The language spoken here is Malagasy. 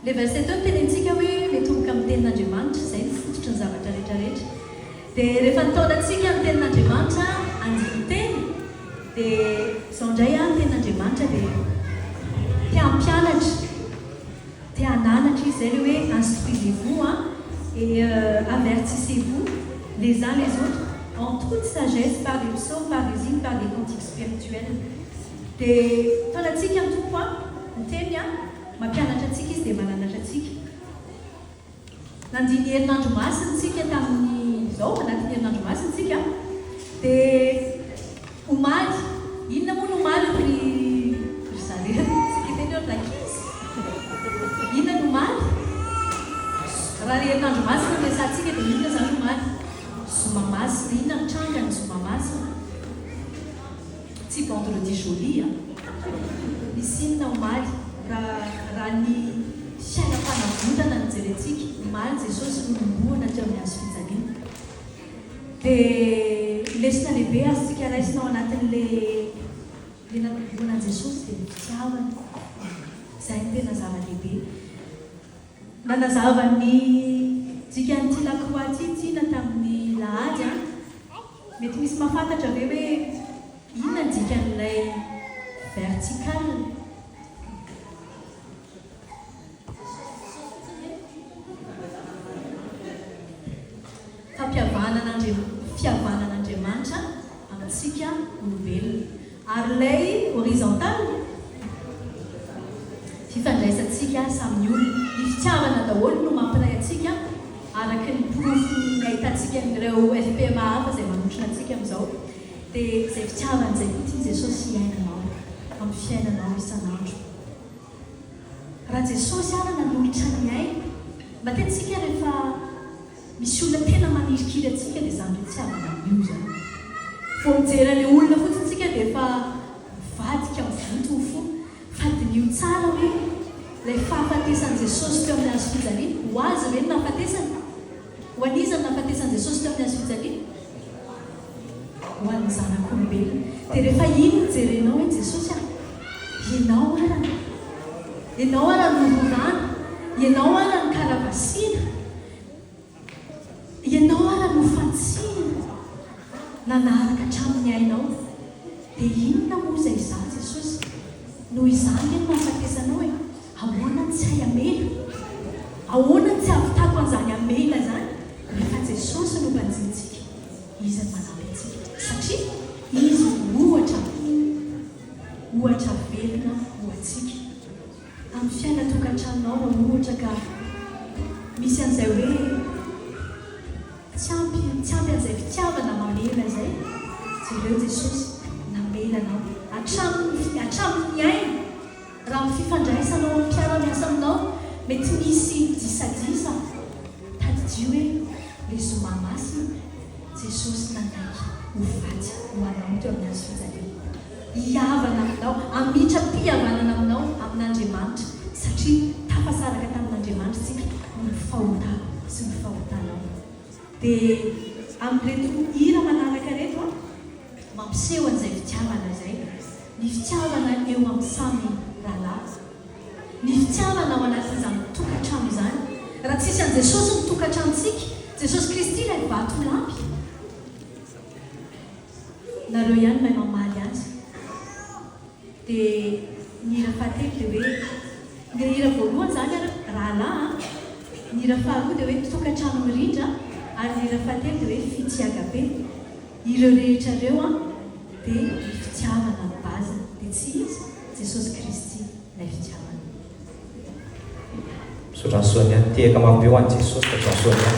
Le verset 2 tenintsika hoe mitomboka amin'ny tenin'Andriamanitra, izay ny fototry ny zavatra rehetrarehetra. Dia rehefa nitaonantsika ny tenin'Andriamanitra andiky teny, dia izao indray ny tenin'Andriamanitra dia tia hampianatra, tia hananatra izy izay hoe instruisez-vous et avertissez-vous les uns les autres en toute sagesse par les psaumes, par les hymnes, par les cantiques spirituels. Dia taonantsika ny tompo ny teny mampianatra antsika izy dia mananatra antsika. Nandiny herinandro masina tsika tamin'ny izao, anatin'ny herinandro masina tsika, dia omaly, inona moa no omaly ry zareo? Tsika teny eo ankizy. Inona no omaly? Raha herinandro masina no resantsika dia inona izany omaly? Zoma masina, inona ny tranga ny zoma masina? Tsy vendredi joli. Misy inona omaly? Raha ny fiainam-panavotana no jerentsika, omaly Jesosy no nombohana teo amin'ny hazo fijaliana. Dia lesona lehibe azontsika raisina ao anatin'ilay nanombohana an'i Jesosy dia ny fitiavana. Izay no tena zava-dehibe. Nanazava ny dikan'ity lakroa tiana tamin'ny lahady. Mety misy mahafantatra ve hoe inona ny dikan'ilay vertical? Fihavanan'Andriamanitra amintsika olombelona. Ary ilay horizontal fifandraisantsika samy olona. Ny fitiavana daholo no mampiray antsika araka ny porofo ahitantsika amin'ireo FPMA hafa izay manotrona antsika amin'izao. Dia izay fitiavana izay koa tiany Jesosy hiainanao amin'ny fiainanao isan'andro. Raha Jesosy ary nanolotra ny aina, matetika rehefa misy olona tena manirikiry antsika dia izany fitiavana io zany. Vao mijery ilay olona fotsiny tsika dia efa mivadika mivoto fo. Fadin'io tsara hoe ilay fahafatesan'i Jesosy teo amin'ny hazo fijaliana, ho azy ve ny nahafatesana? Ho an'iza ny nahafatesani Jesosy teo amin'ny hazo fijaliana? Ho an'ny zanak'olombelona. Dia rehefa iny no jerenao hoe Jesosy ianao ara ny nororana, ianao ara ny karavasina, ianao ara ny fantsina nanaraka hatramin'ny ainao. Dia inona moa izay izany Jesosy? Noho izany no mahafatesanao hoe ahoana ny tsy hay amela, ahoana ny tsy ahavitako an'izany amela zany? Rehefa Jesosy no mpanjintsika, izy ny manampy antsika. Satria izy ohatra velona ho antsika. Amin'ny fiainatokan-tranonao raha ohatra ka misy an'izay hoe tsy ampy an'izay fitiavana mamela izay, jereo Jesosy namelanao hatramin'ny aina. Raha amin'ny fifandraisanao amin'ny mpiara-miasa aminao mety misy disadisa, tadidio hoe ilay zoma masina Jesosy nanaiky ho faty ho anao teo amin'ny hazo fijaliana. Hiavana aminao, amitra-pihavanana aminao amin'Andriamanitra, satria tafasaraka tamin'Andriamanitra tsika ny fahotana sy ny fahotanao. Dia amin'ireto hira manaraka reto mampiseho an'izay fitiavana izay. Ny fitiavana eo amin'ny samy rahalahy, ny fitiavana ao anatin'izany tokantrano izany. Raha tsisy an'i Jesosy ny tokantranontsika, Jesosy Kristy ilay vato lampy, nareo ihany mahay mamaly azy. Dia ny hira fahatelo dia hoe ny hira voalohany izany rahalahy, ny hira faharoa dia hoe tokantrano mirindra, ary ny hira fahatelo dia hoe fitiagabe. Ireo rehetra ireo dia ny fitiavana ny baziny, dia tsy izy Jesosy Kristy ilay fitiavana. Misaotra ny soany tehaka mampeo an'i Jesosy ka soany.